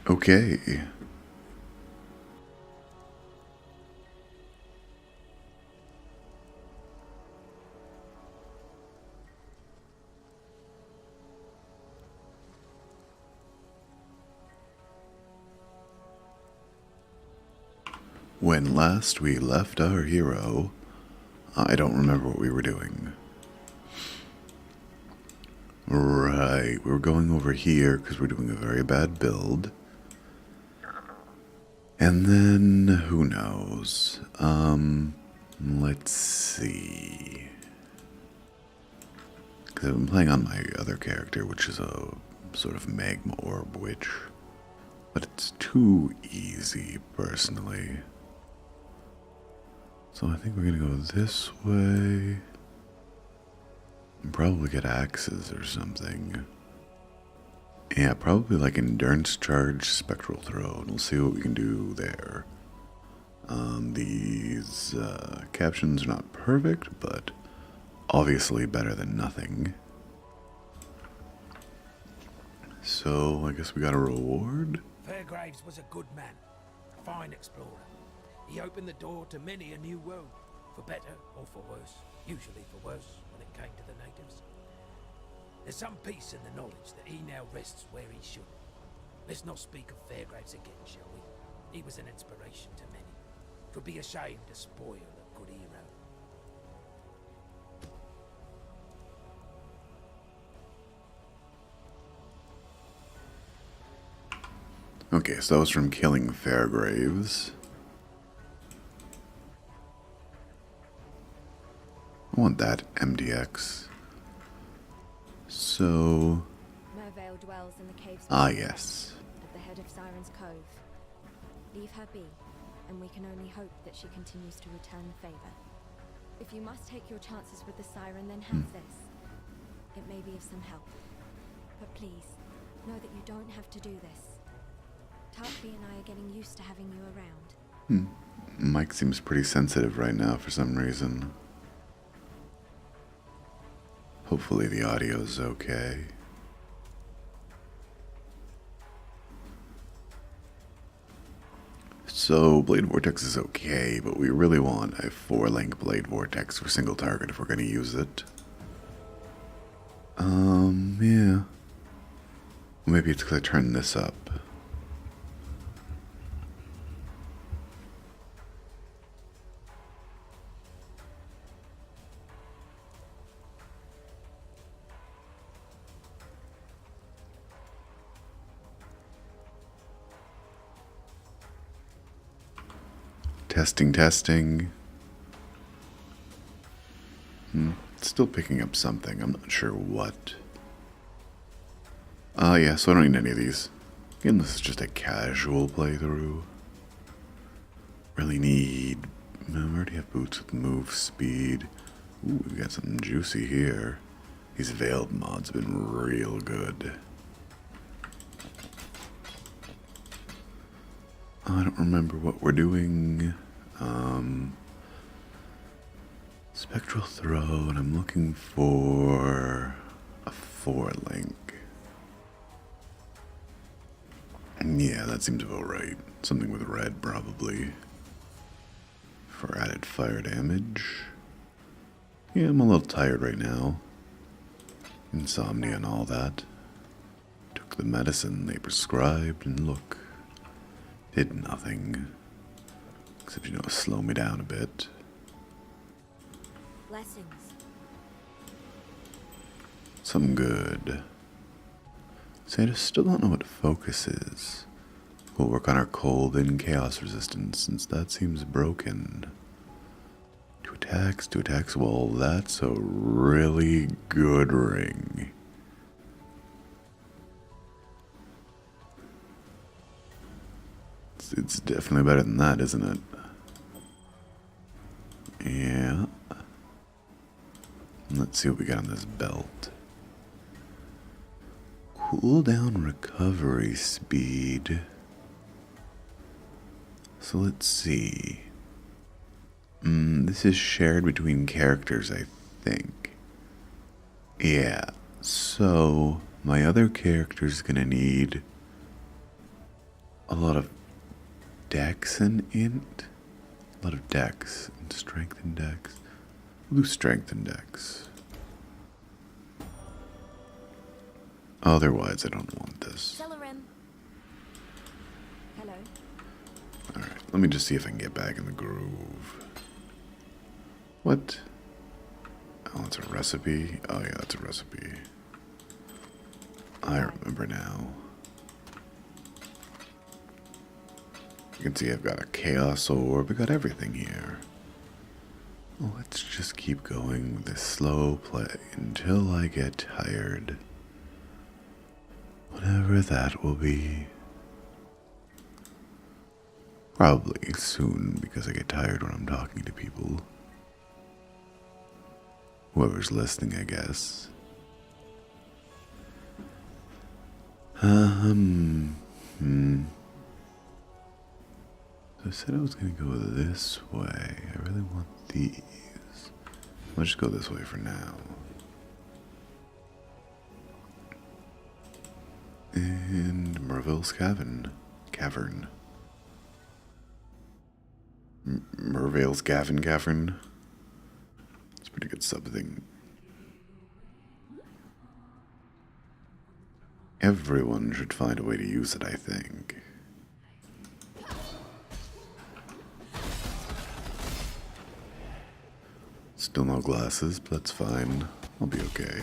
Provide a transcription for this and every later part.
Okay. When last we left our hero, I don't remember what we were doing. Right, we were going over here because we're doing a very bad build. And then, who knows? Let's see. Because I've been playing on my other character, which is a sort of magma orb witch. But it's too easy, personally. So I think we're gonna go this way. And probably get axes or something. Yeah, probably like endurance charge, spectral throw, and we'll see what we can do there. These captions are not perfect, but obviously better than nothing. So I guess we got a reward. Fairgraves was a good man, a fine explorer. He opened the door to many a new world, for better or for worse, usually for worse when it came to the natives. There's some peace in the knowledge that he now rests where he should. Let's not speak of Fairgraves again, shall we? He was an inspiration to many. 'Twould be a shame to spoil a good hero. Okay, so that was from killing Fairgraves. I want that MDX. So... Mervale dwells in the caves. Yes. At the head of Siren's Cove. Leave her be, and we can only hope that she continues to return the favor. If you must take your chances with the Siren, then have this. It may be of some help. But please, know that you don't have to do this. Tarkby and I are getting used to having you around. Mike seems pretty sensitive right now for some reason. Hopefully the audio's okay. So, Blade Vortex is okay, but we really want a 4-link Blade Vortex for single target if we're going to use it. Yeah. Maybe it's because I turned this up. Testing. Still picking up something. I'm not sure what. Yeah, so I don't need any of these. Again, this is just a casual playthrough. Really need... I already have boots with move speed. Ooh, we got something juicy here. These veiled mods have been real good. I don't remember what we're doing. Spectral throw, and I'm looking for a 4-link. Yeah, that seems about right. Something with red, probably. For added fire damage. Yeah, I'm a little tired right now. Insomnia and all that. Took the medicine they prescribed, and look. Did nothing. Except, slow me down a bit. Blessings. Some good. See, I just still don't know what focus is. We'll work on our cold and chaos resistance, since that seems broken. Two attacks. Well, that's a really good ring. It's definitely better than that, isn't it? Yeah. Let's see what we got on this belt. Cooldown recovery speed. So let's see. This is shared between characters, I think. Yeah, so my other character's gonna need a lot of dex and int. A lot of dex and strength and dex. We'll do strength and dex. Otherwise, I don't want this. Celerin. Hello. Alright, let me just see if I can get back in the groove. What? Oh, that's a recipe? Oh yeah, that's a recipe. I remember now. You can see I've got a chaos orb. I got everything here. Well, let's just keep going with this slow play until I get tired. Whatever that will be. Probably soon, because I get tired when I'm talking to people. Whoever's listening, I guess. I said I was going to go this way. I really want these. Let's just go this way for now. And Merville's Cavern. Mervale's Cavern. It's a pretty good sub thing. Everyone should find a way to use it, I think. Still no glasses, but that's fine. I'll be okay.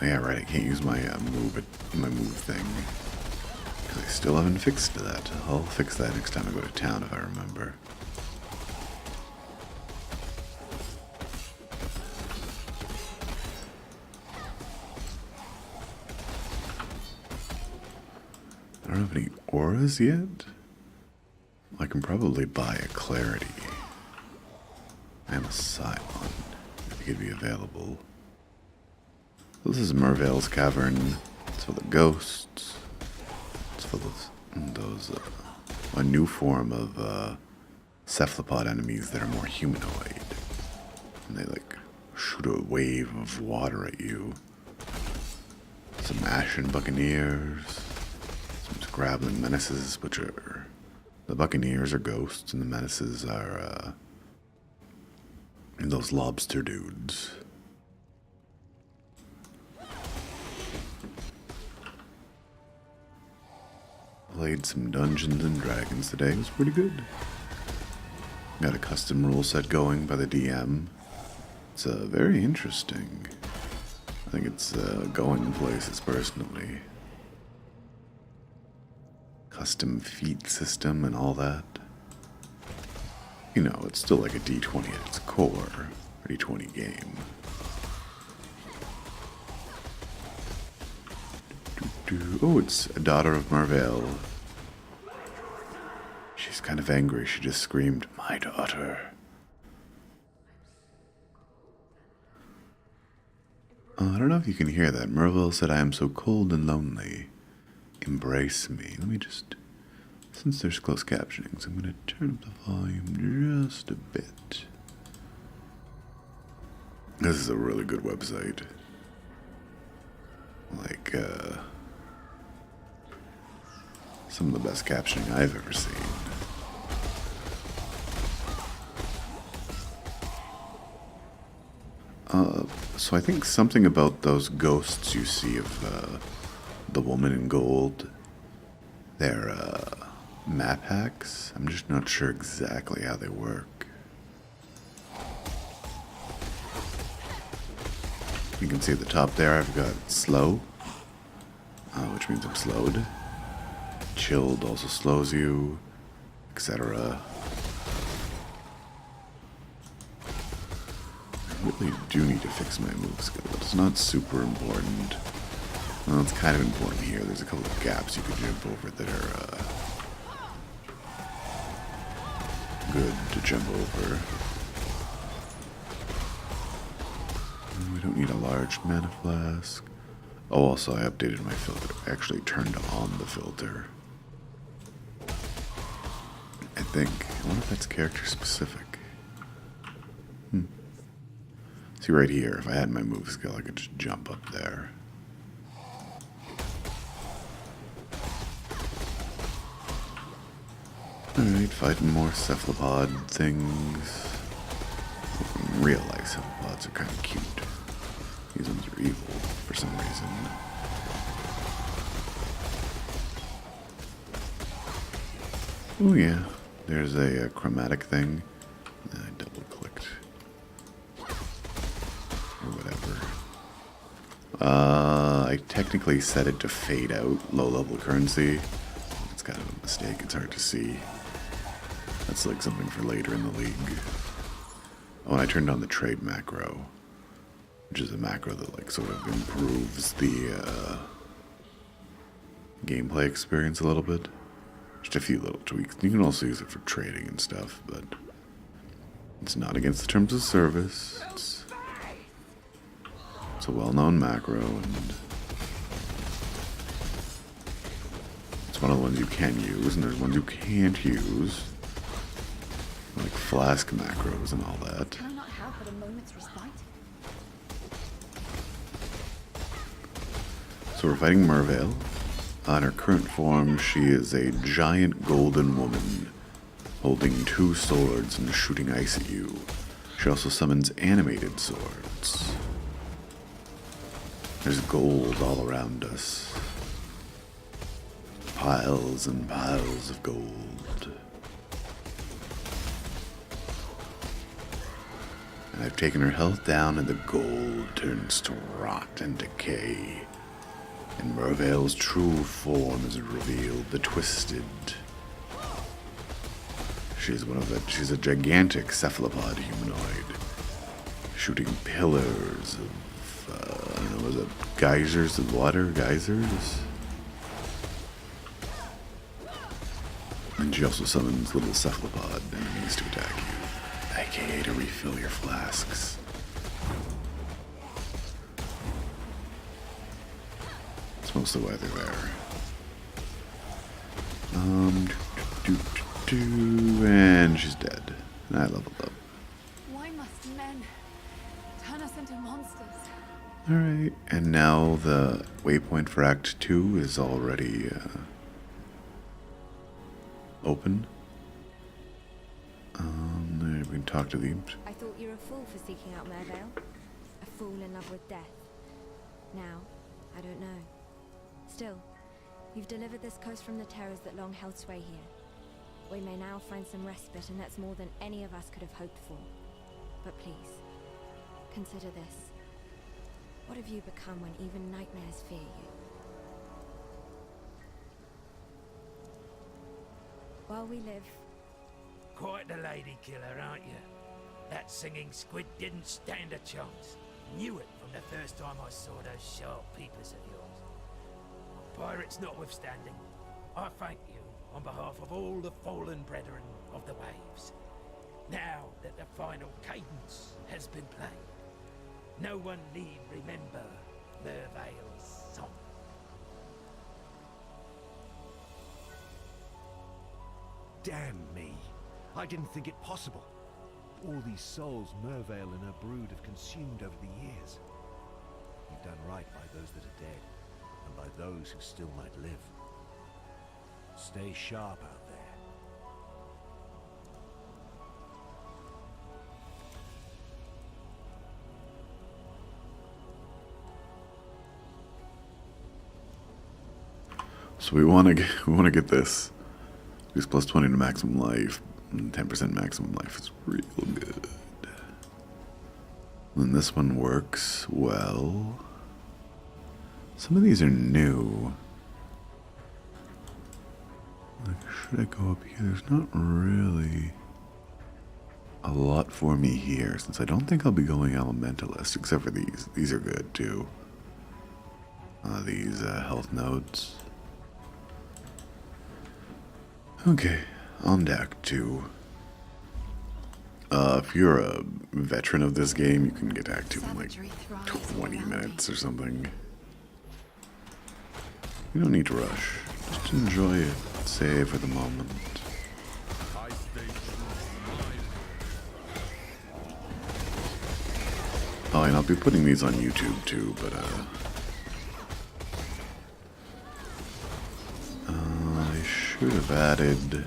Oh, yeah, right. I can't use my move thing because I still haven't fixed that. I'll fix that next time I go to town if I remember. I don't have any auras yet. I can probably buy a clarity. I am a Scion, if it could be available. This is Mervale's Cavern. It's full of ghosts. It's full of those a new form of cephalopod enemies that are more humanoid. And they like shoot a wave of water at you. Some Ashen Buccaneers. Some Scrabbling Menaces, which are... The Buccaneers are ghosts and the Menaces are those lobster dudes. Played some Dungeons and Dragons today. It was pretty good. Got a custom rule set going by the DM. It's very interesting. I think it's going places personally. Custom feat system and all that. You know, it's still like a D20 at its core. A D20 game. Oh, it's a daughter of Mervale. She's kind of angry. She just screamed, "My daughter." I don't know if you can hear that. Mervale said, "I am so cold and lonely. Embrace me." Let me just... Since there's closed captioning, so I'm going to turn up the volume just a bit. This is a really good website. Like, some of the best captioning I've ever seen. So I think something about those ghosts you see of the woman in gold, they're map hacks. I'm just not sure exactly how they work. You can see at the top there I've got slow, which means I'm slowed. Chilled also slows you, etc. I really do need to fix my move skill, but it's not super important. Well, it's kind of important here. There's a couple of gaps you could jump over that are good to jump over. We don't need a large mana flask. Oh, also I updated my filter. I actually turned on the filter. I think. I wonder if that's character specific. See right here, if I had my move skill, I could just jump up there. Alright, fighting more cephalopod things. Real life cephalopods are kind of cute. These ones are evil for some reason. Oh yeah, there's a chromatic thing. I double clicked. Or whatever. I technically set it to fade out low level currency. It's kind of a mistake, it's hard to see. That's like something for later in the league. Oh, and I turned on the trade macro, which is a macro that like sort of improves the gameplay experience a little bit. Just a few little tweaks. You can also use it for trading and stuff, but it's not against the terms of service. It's a well-known macro, and it's one of the ones you can use, and there's ones you can't use, like flask macros and all that. Can I not have but a moment's respite? So we're fighting Mervale. On her current form, she is a giant golden woman, holding 2 swords and shooting ice at you. She also summons animated swords. There's gold all around us. Piles and piles of gold. And I've taken her health down, and the gold turns to rot and decay. And Mervale's true form is revealed, the Twisted. She's a gigantic cephalopod humanoid, shooting pillars of, I don't know, was it geysers of water? Geysers? And she also summons little cephalopod enemies to attack you, aka to refill your flasks. That's mostly why they're there. And she's dead. And I leveled up. Why must men turn us into monsters? Alright, and now the waypoint for Act 2 is already open. There, we can talk to the... I thought you were a fool for seeking out Mervale. A fool in love with death. Now, I don't know. Still, you've delivered this coast from the terrors that long held sway here. We may now find some respite, and that's more than any of us could have hoped for. But please, consider this. What have you become when even nightmares fear you? While we live... Quite the lady killer, aren't you? That singing squid didn't stand a chance. Knew it from the first time I saw those sharp peepers of yours. Pirates notwithstanding, I thank you on behalf of all the fallen brethren of the waves. Now that the final cadence has been played, no one need remember Mervale's song. Damn me. I didn't think it possible. All these souls Mervale and her brood have consumed over the years. You've done right by those that are dead, and by those who still might live. Stay sharp out there. So we want to get this. Because plus 20 to maximum life, and 10% maximum life is real good. And this one works well. Some of these are new. Like, should I go up here? There's not really a lot for me here, since I don't think I'll be going Elementalist, except for these. These are good, too. These health nodes. Okay, on deck 2. If you're a veteran of this game, you can get Act 2 in like 20 minutes or something. You don't need to rush. Just enjoy it. Save for the moment. Oh, and I'll be putting these on YouTube too, but I should have added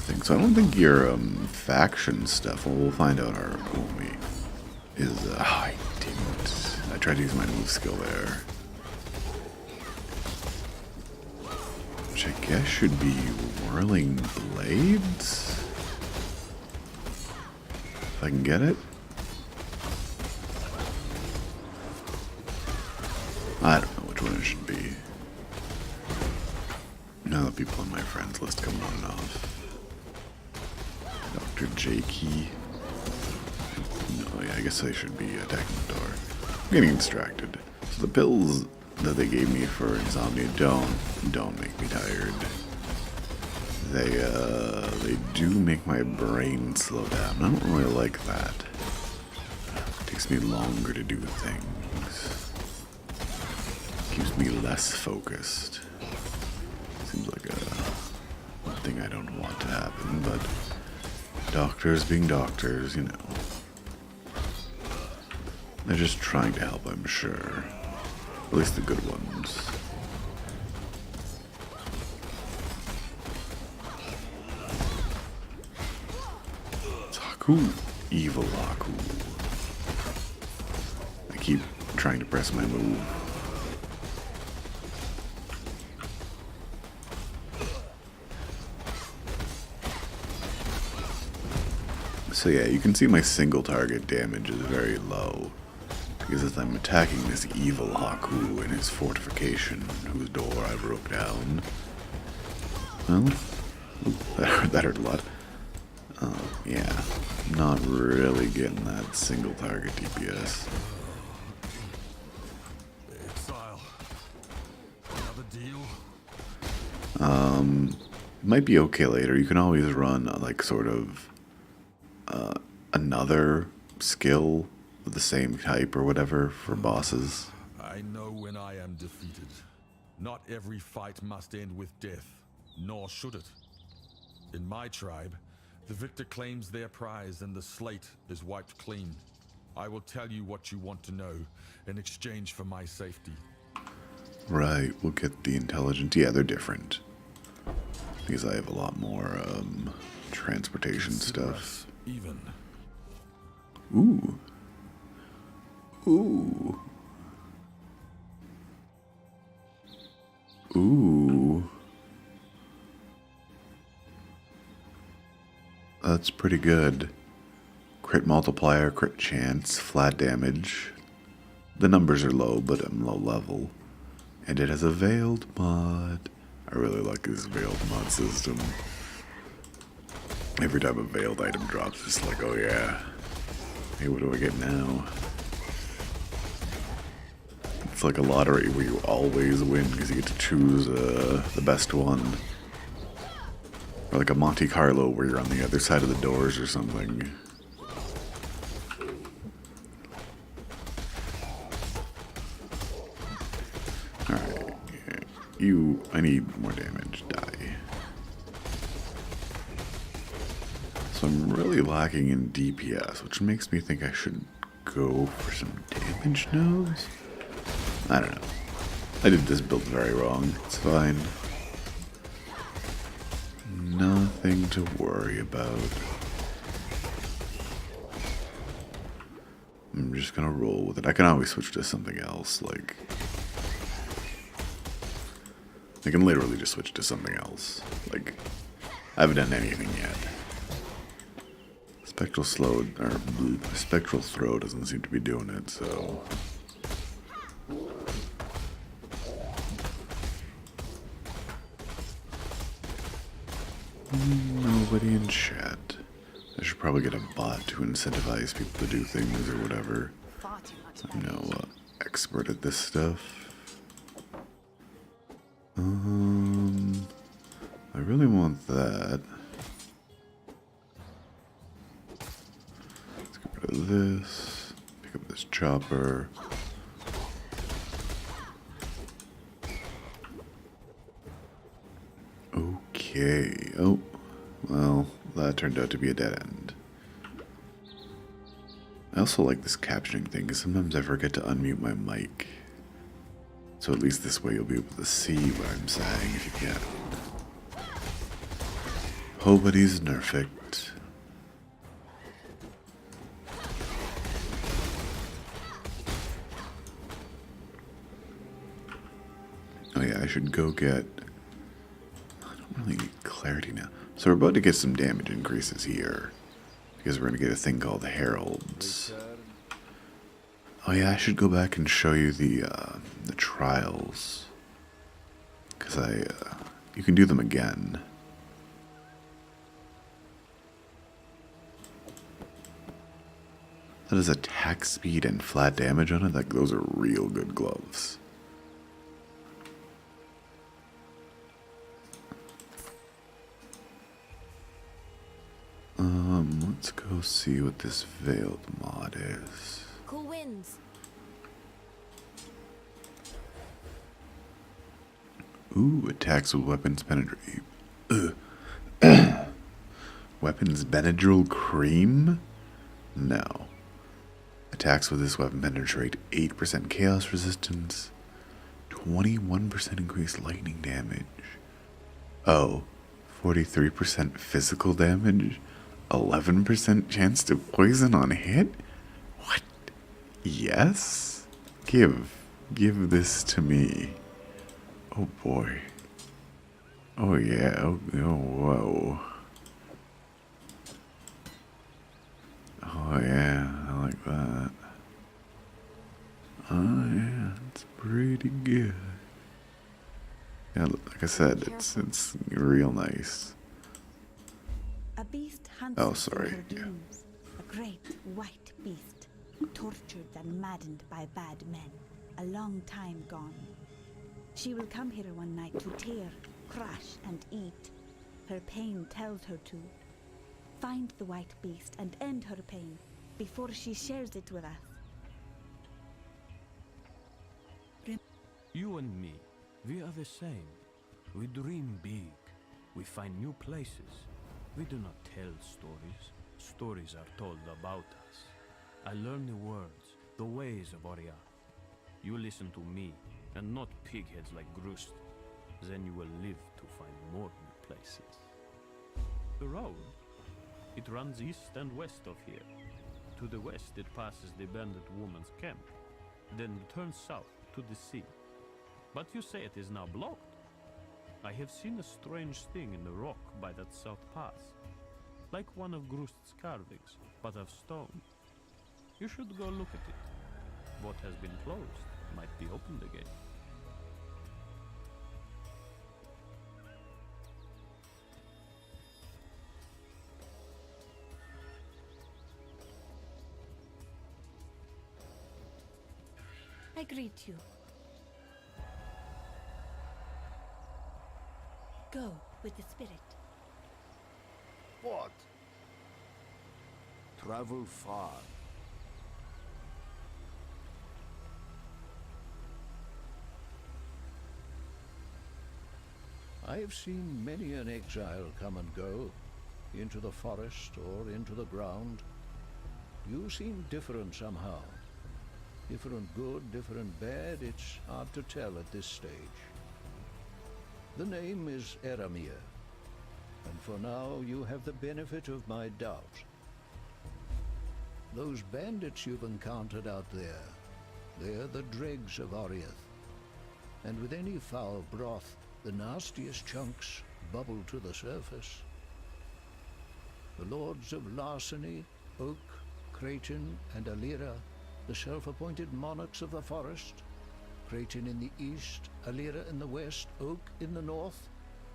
thing. So I don't think your faction stuff, well, we'll find out our homie is, I didn't. I tried to use my move skill there. Which I guess should be Whirling Blades? If I can get it. I don't know which one it should be. Now the people on my friends list come on and off. Dr. Jakey. No, yeah, I guess I should be attacking the door. I'm getting distracted. So the pills that they gave me for insomnia don't make me tired. They do make my brain slow down. I don't really like that. It takes me longer to do things. Keeps me less focused. Seems like a thing I don't want to happen, but doctors being doctors, you know. They're just trying to help, I'm sure. At least the good ones. Taku. Evil Aku. I keep trying to press my move. So yeah, you can see my single target damage is very low. Because as I'm attacking this evil Haku in his fortification, whose door I broke down. Well, that hurt a lot. Yeah, I'm not really getting that single target DPS. Exile. Another deal? Might be okay later. You can always run like sort of another skill of the same type or whatever for bosses. I know when I am defeated. Not every fight must end with death, nor should it. In my tribe, the victor claims their prize and the slate is wiped clean. I will tell you what you want to know in exchange for my safety. Right, we'll get the intelligence. Yeah, they're different. Because I have a lot more transportation stuff. Even. Ooh. Ooh. Ooh. That's pretty good. Crit multiplier, crit chance, flat damage. The numbers are low, but I'm low level. And it has a veiled mod. I really like this veiled mod system. Every time a veiled item drops, it's like, oh yeah. Hey, what do I get now? It's like a lottery where you always win because you get to choose the best one. Or like a Monte Carlo where you're on the other side of the doors or something. Alright. I need more damage. Die. So I'm really lacking in DPS, which makes me think I should go for some damage nodes? I don't know. I did this build very wrong. It's fine. Nothing to worry about. I'm just gonna roll with it. I can always switch to something else, like... I can literally just switch to something else. Like, I haven't done anything yet. Spectral throw doesn't seem to be doing it, so... Nobody in chat. I should probably get a bot to incentivize people to do things or whatever. Far too much I'm no information. expert at this stuff. I really want that. Let's get rid of this. Pick up this chopper. Okay. Oh, well, that turned out to be a dead end. I also like this captioning thing because sometimes I forget to unmute my mic. So at least this way you'll be able to see what I'm saying if you can. Nobody's perfect. Oh yeah, I should go get... I don't really need clarity now. So we're about to get some damage increases here. Because we're going to get a thing called Heralds. Oh yeah, I should go back and show you the trials. Because you can do them again. That is attack speed and flat damage on it. Like, those are real good gloves. Let's go see what this veiled mod is. Cool winds. Ooh, attacks with weapons penetrate. Weapons Benadryl cream? No. Attacks with this weapon penetrate 8% chaos resistance, 21% increased lightning damage. Oh, 43% physical damage, 11% chance to poison on hit? What? Yes? Give this to me. Oh boy. Oh yeah, oh whoa. Oh yeah, I like that. Oh yeah, it's pretty good. Yeah, like I said, it's real nice. A beast hunts Oh, us sorry, in her yeah. dreams. A great white beast, tortured and maddened by bad men, a long time gone. She will come here one night to tear, crush, and eat. Her pain tells her to. Find the white beast and end her pain before she shares it with us. You and me, we are the same. We dream big. We find new places. We do not tell stories. Stories are told about us. I learn the words, the ways of Oria. You listen to me, and not pigheads like Grust. Then you will live to find more new places. The road, it runs east and west of here. To the west it passes the bandit woman's camp, then turns south to the sea. But you say it is now blocked. I have seen a strange thing in the rock by that south pass, like one of Grust's carvings, but of stone. You should go look at it. What has been closed might be opened again. I greet you. Go with the spirit. What? Travel far. I have seen many an exile come and go, into the forest or into the ground. You seem different somehow. Different good, different bad, it's hard to tell at this stage. The name is Eramir, and for now you have the benefit of my doubt. Those bandits you've encountered out there, they're the dregs of Oriath, and with any foul broth, the nastiest chunks bubble to the surface. The lords of Larceny, Oak, Creighton, and Alira, the self-appointed monarchs of the forest, Creighton in the east, Alira in the west, Oak in the north,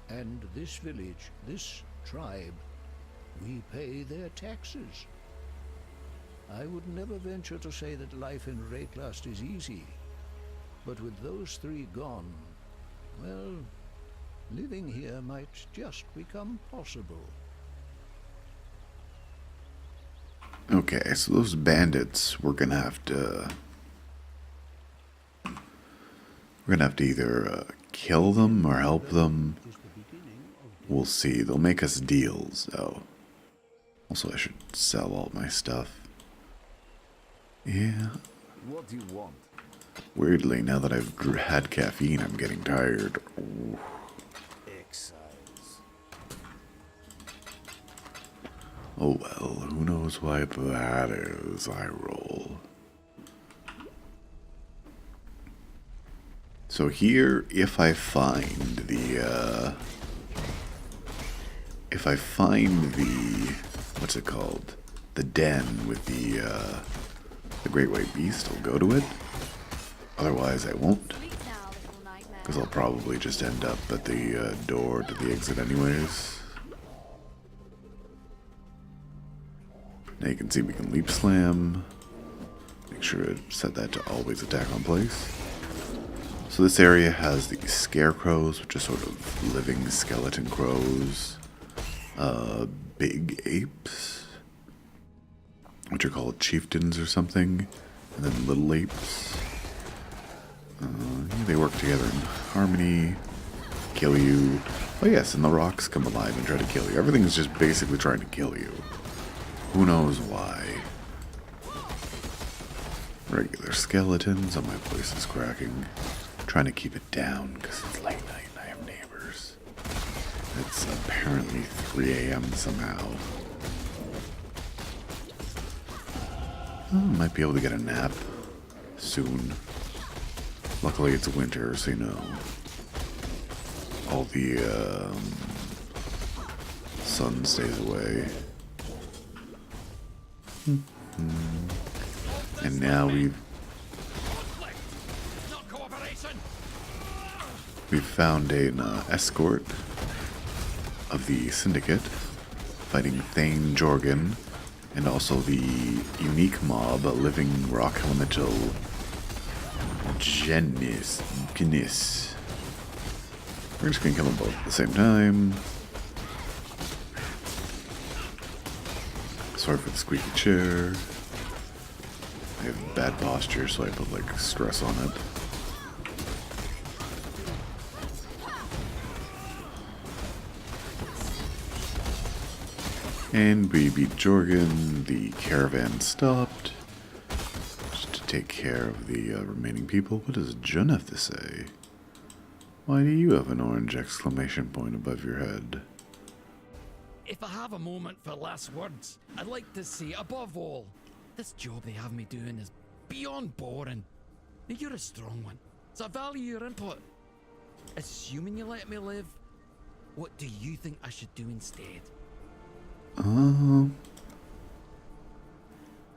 and this village, this tribe, we pay their taxes. I would never venture to say that life in Wraeclast is easy, but with those three gone, well, living here might just become possible. Okay, so those bandits, we're gonna have to either kill them or help them. We'll see. They'll make us deals. Oh, also I should sell all my stuff. Yeah. What do you want? Weirdly, now that I've had caffeine, I'm getting tired. Ooh. Exiles. Oh well, who knows why that is, I roll. So here, if I find the, what's it called? The den with the Great White Beast, I'll go to it. Otherwise I won't. Because I'll probably just end up at the door to the exit anyways. Now you can see we can leap slam. Make sure to set that to always attack on place. So this area has the scarecrows, which are sort of living skeleton crows. Big apes, which are called chieftains or something. And then little apes. They work together in harmony. Kill you. Oh yes, and the rocks come alive and try to kill you. Everything's just basically trying to kill you. Who knows why? Regular skeletons. Oh, my place is cracking. Trying to keep it down because it's late night and I have neighbors. It's apparently 3 a.m. somehow. Oh, might be able to get a nap soon. Luckily it's winter, so you know. All the sun stays away. And now we've found an escort of the Syndicate, fighting Thane Jorgen, and also the unique mob, a living rock elemental, Gnis. We're just gonna kill them both at the same time. Sorry for the squeaky chair. I have bad posture, so I put like stress on it. And we beat Jorgen. The caravan stopped. Just to take care of the remaining people. What does Jun have to say? Why do you have an orange exclamation point above your head? If I have a moment for last words, I'd like to say, above all, this job they have me doing is beyond boring. Now, you're a strong one, so I value your input. Assuming you let me live, what do you think I should do instead?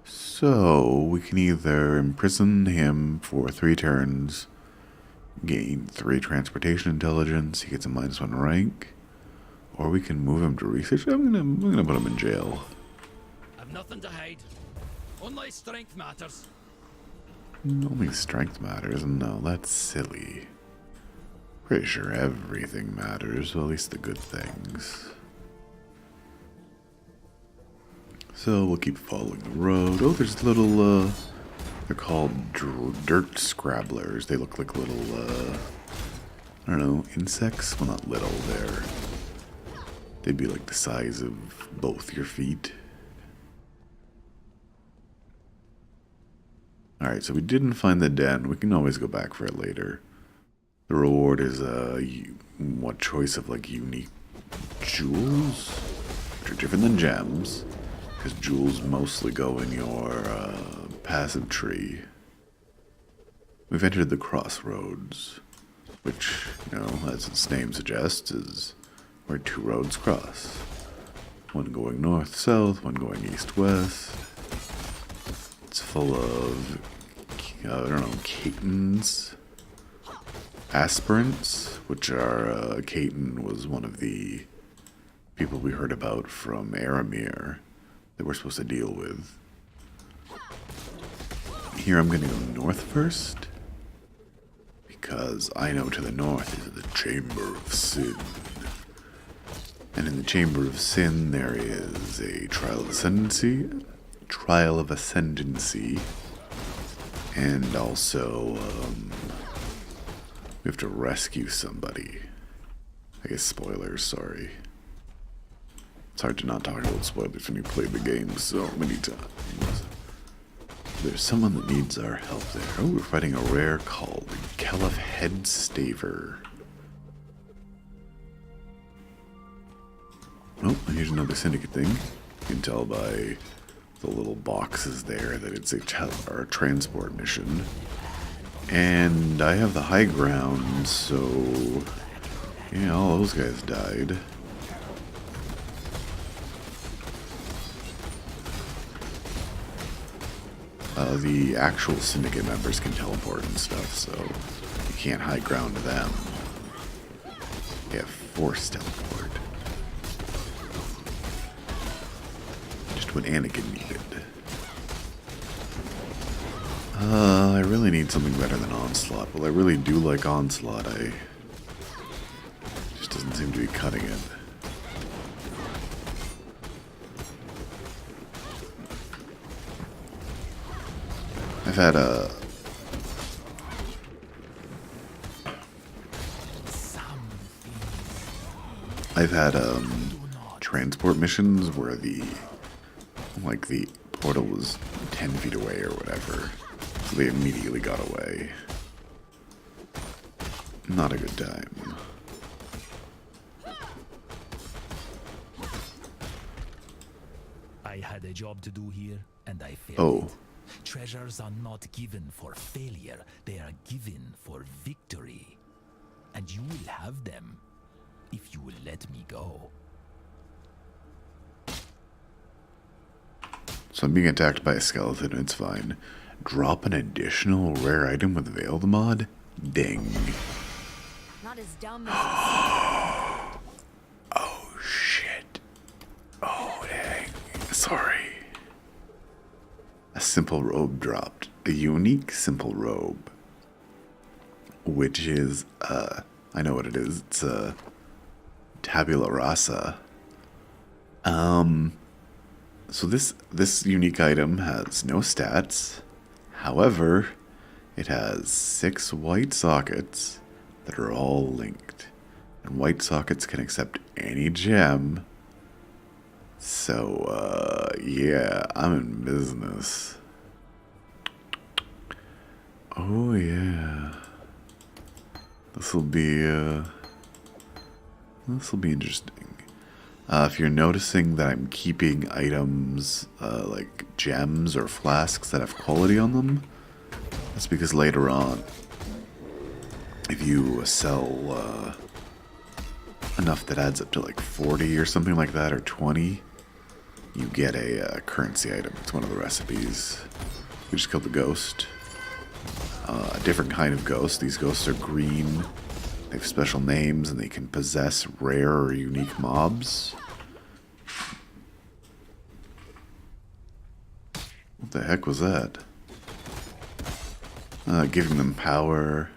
So we can either imprison him for 3 turns, gain 3 transportation intelligence, he gets a -1 rank, or we can move him to research. I'm gonna put him in jail. I've nothing to hide. Only strength matters. Only strength matters? No, that's silly. Pretty sure everything matters, well, at least the good things. So we'll keep following the road. Oh, there's little, they're called dirt scrabblers. They look like little, I don't know, insects? Well, not little, they'd be like the size of both your feet. Alright, so we didn't find the den. We can always go back for it later. The reward is, what choice of, like, unique jewels? Which are different than gems. Because jewels mostly go in your passive tree. We've entered the crossroads, which, you know, as its name suggests, is where 2 roads cross. One going north-south, one going east-west. It's full of, I don't know, Catons, aspirants, which are, Caton was one of the people we heard about from Aramir that we're supposed to deal with. Here I'm gonna go north first, because I know to the north is the Chamber of Sin. And in the Chamber of Sin there is a Trial of Ascendancy, and also, we have to rescue somebody. I guess spoilers, sorry. It's hard to not talk about spoilers when you play the game so many times. There's someone that needs our help there. Oh, we're fighting a rare called Caliph Headstaver. Oh, here's another syndicate thing. You can tell by the little boxes there that it's a transport mission. And I have the high ground, so yeah, all those guys died. The actual syndicate members can teleport and stuff, so you can't high ground them. You have force teleport. Just what Anakin needed. I really need something better than Onslaught. Well, I really do like Onslaught. Just doesn't seem to be cutting it. I've had transport missions where the portal was 10 feet away or whatever, so they immediately got away. Not a good time. I had a job to do here, and I failed. Oh. Treasures are not given for failure, they are given for victory. And you will have them, if you will let me go. So I'm being attacked by a skeleton, it's fine. Drop an additional rare item with Veiled mod? Ding. Not as dumb as Oh shit. Oh dang. Sorry. A simple robe dropped. A unique simple robe. Which is, I know what it is. It's a tabula rasa. So this unique item has no stats. However, it has 6 white sockets that are all linked. And white sockets can accept any gem. So, yeah, I'm in business. Oh, yeah. This'll be interesting. If you're noticing that I'm keeping items, like gems or flasks that have quality on them, that's because later on, if you sell, enough that adds up to like 40 or something like that, or 20, you get a currency item. It's one of the recipes. We just killed the ghost. A different kind of ghost. These ghosts are green. They have special names and they can possess rare or unique mobs. What the heck was that? Giving them power.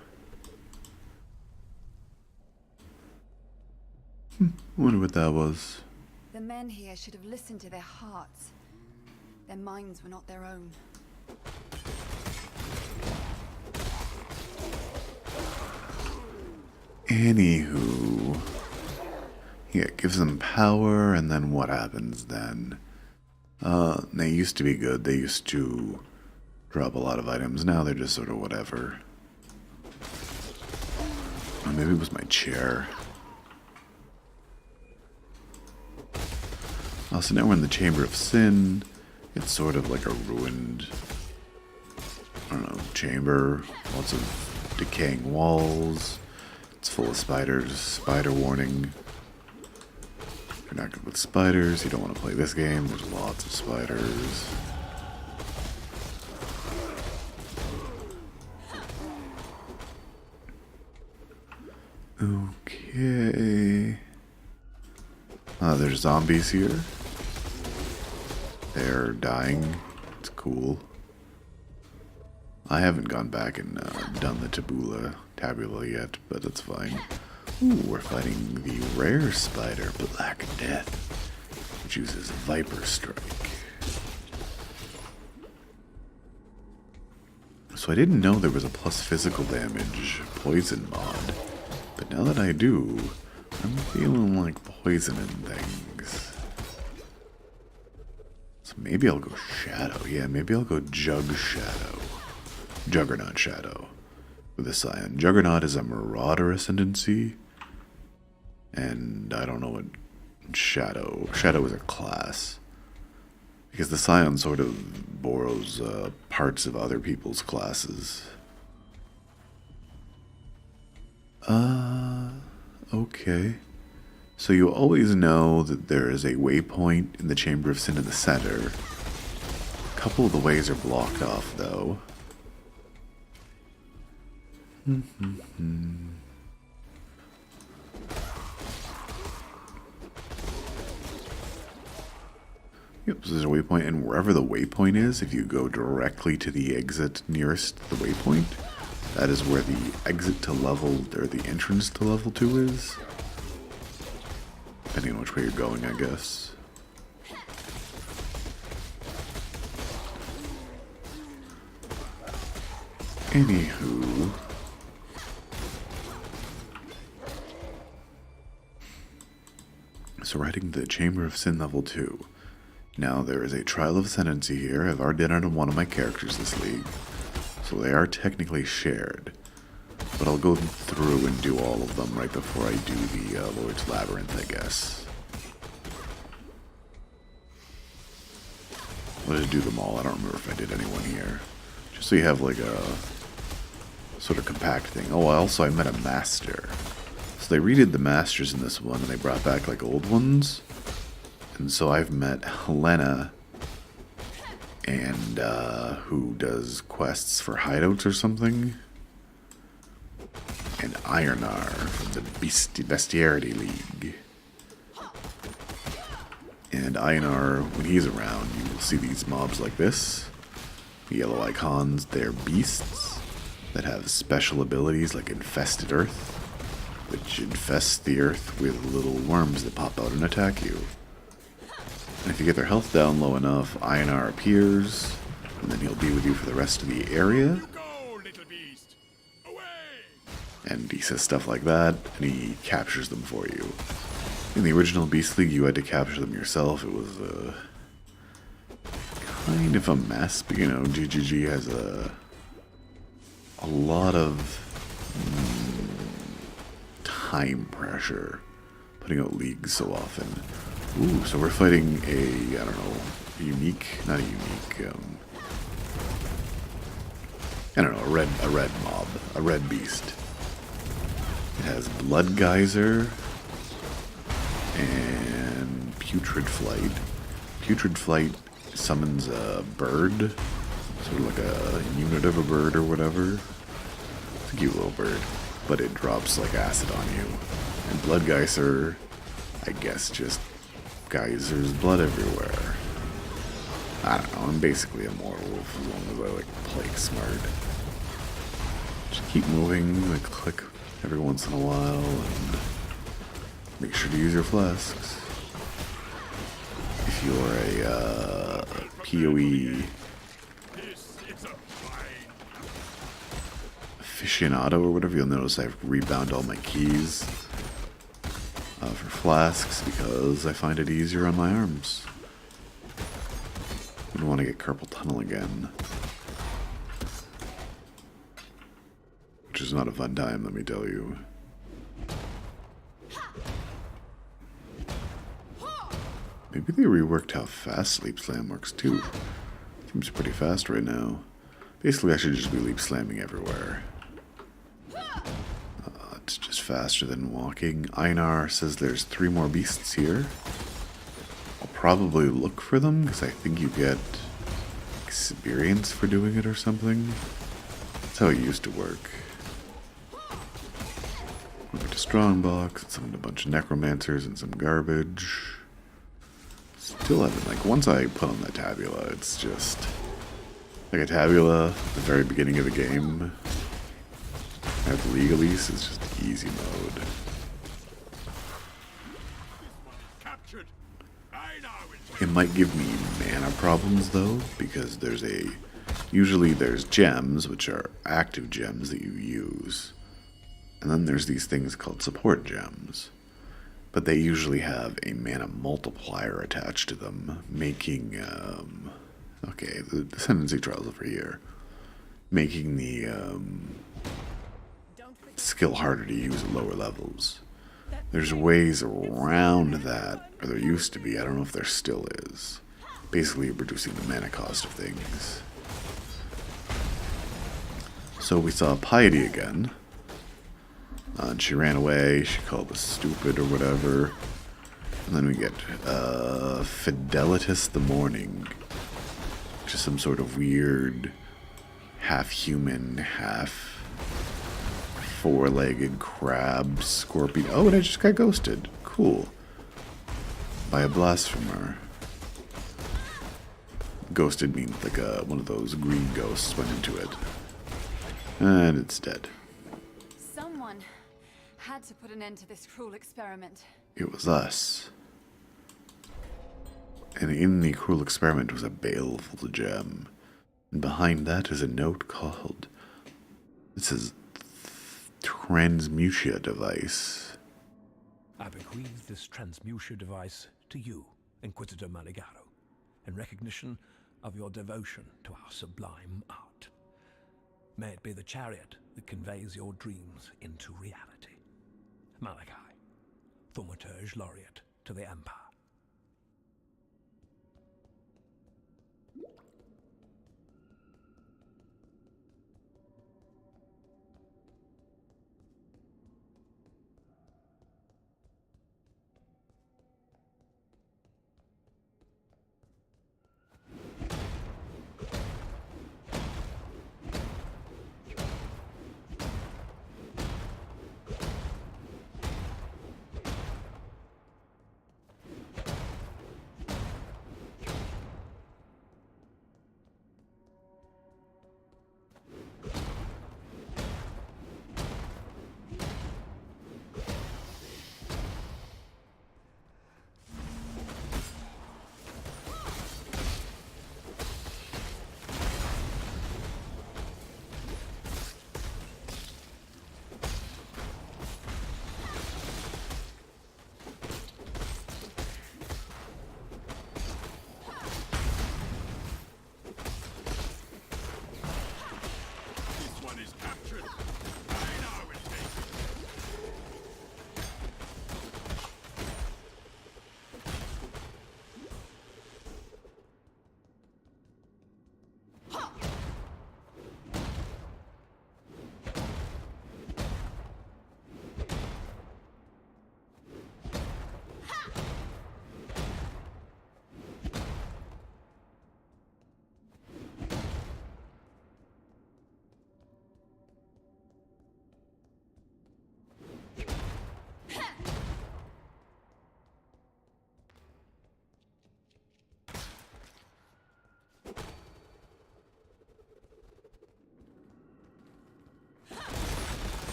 Wonder what that was. The men here should have listened to their hearts. Their minds were not their own. Anywho. Yeah, it gives them power, and then what happens then? They used to be good. They used to drop a lot of items. Now they're just sort of whatever. Or maybe it was my chair. So now we're in the Chamber of Sin. It's sort of like a ruined, I don't know, chamber. Lots of decaying walls. It's full of spiders. Spider warning. If you're not good with spiders, you don't want to play this game. There's lots of spiders. Okay. There's zombies here. They're dying. It's cool. I haven't gone back and done the tabula yet, but that's fine. Ooh, we're fighting the rare spider, Black Death, which uses Viper Strike. So I didn't know there was a plus physical damage poison mod, but now that I do, I'm feeling like poisoning things. So maybe I'll go Shadow. Yeah, maybe I'll go Juggernaut Shadow with a Scion. Juggernaut is a Marauder ascendancy, and I don't know what Shadow is a class. Because the Scion sort of borrows parts of other people's classes. Okay. So you always know that there is a waypoint in the Chamber of Sin in the center. A couple of the ways are blocked off, though. Yep, so there's a waypoint, and wherever the waypoint is, if you go directly to the exit nearest the waypoint, that is where the exit to level, or the entrance to level 2 is. Depending on which way you're going, I guess. Anywho. So we're heading to the Chamber of Sin level 2. Now there is a Trial of Ascendancy here. I've already done it on one of my characters this league. So they are technically shared. But I'll go through and do all of them right before I do the Lord's Labyrinth, I guess. I'll just do them all. I don't remember if I did anyone here. Just so you have like a sort of compact thing. Oh, I met a master. So they redid the masters in this one and they brought back like old ones. And so I've met Helena, and who does quests for hideouts or something, and Ironar from the Bestiarity League. And Ironar, when he's around, you will see these mobs like this. The yellow icons, they're beasts that have special abilities like Infested Earth, which infests the earth with little worms that pop out and attack you. And if you get their health down low enough, Ionar appears, and then he'll be with you for the rest of the area. And he says stuff like that, and he captures them for you. In the original Beast League, you had to capture them yourself. It was kind of a mess, but you know, GGG has a lot of time pressure putting out leagues so often. Ooh, so we're fighting a, I don't know, not a unique, I don't know, a red mob, a red beast. It has Blood Geyser and Putrid Flight. Putrid Flight summons a bird, sort of like a unit of a bird or whatever. It's a cute little bird, but it drops like acid on you. And Blood Geyser, I guess, just geysers blood everywhere. I don't know, I'm basically a mortal wolf as long as I like play smart. Just keep moving, like click every once in a while, and make sure to use your flasks. If you're a PoE aficionado or whatever, you'll notice I've rebound all my keys for flasks because I find it easier on my arms. I don't want to get carpal tunnel again, which is not a fun time, let me tell you. Maybe they reworked how fast Sleep Slam works too. Seems pretty fast right now. Basically, I should just be leap slamming everywhere. It's just faster than walking. Einar says there's 3 more beasts here. I'll probably look for them because I think you get experience for doing it or something. That's how it used to work. Went to Strongbox and summoned a bunch of necromancers and some garbage. Still haven't, like, once I put on the tabula, it's just like a tabula at the very beginning of the game. At the League at least, it's just easy mode. It might give me mana problems though, because usually there's gems, which are active gems that you use. And then there's these things called support gems. But they usually have a mana multiplier attached to them, making, okay, the Ascendancy Trials over here, making the, skill harder to use at lower levels. There's ways around that, or there used to be, I don't know if there still is. basically reducing the mana cost of things. So we saw Piety again. And she ran away, she called us stupid or whatever. And then we get Fidelitas the Morning, which is some sort of weird half-human, half-four-legged crab scorpion. Oh, and I just got ghosted. Cool. By a blasphemer. Ghosted means like one of those green ghosts went into it. And it's dead. Someone had to put an end to this cruel experiment. It was us. And in the cruel experiment was a baleful gem. And behind that is a note called... It says... Transmutia device. I bequeath this transmutia device to you, Inquisitor Maligaro, in recognition of your devotion to our sublime art. May it be the chariot that conveys your dreams into reality. Malachi, Thaumaturge Laureate to the Empire.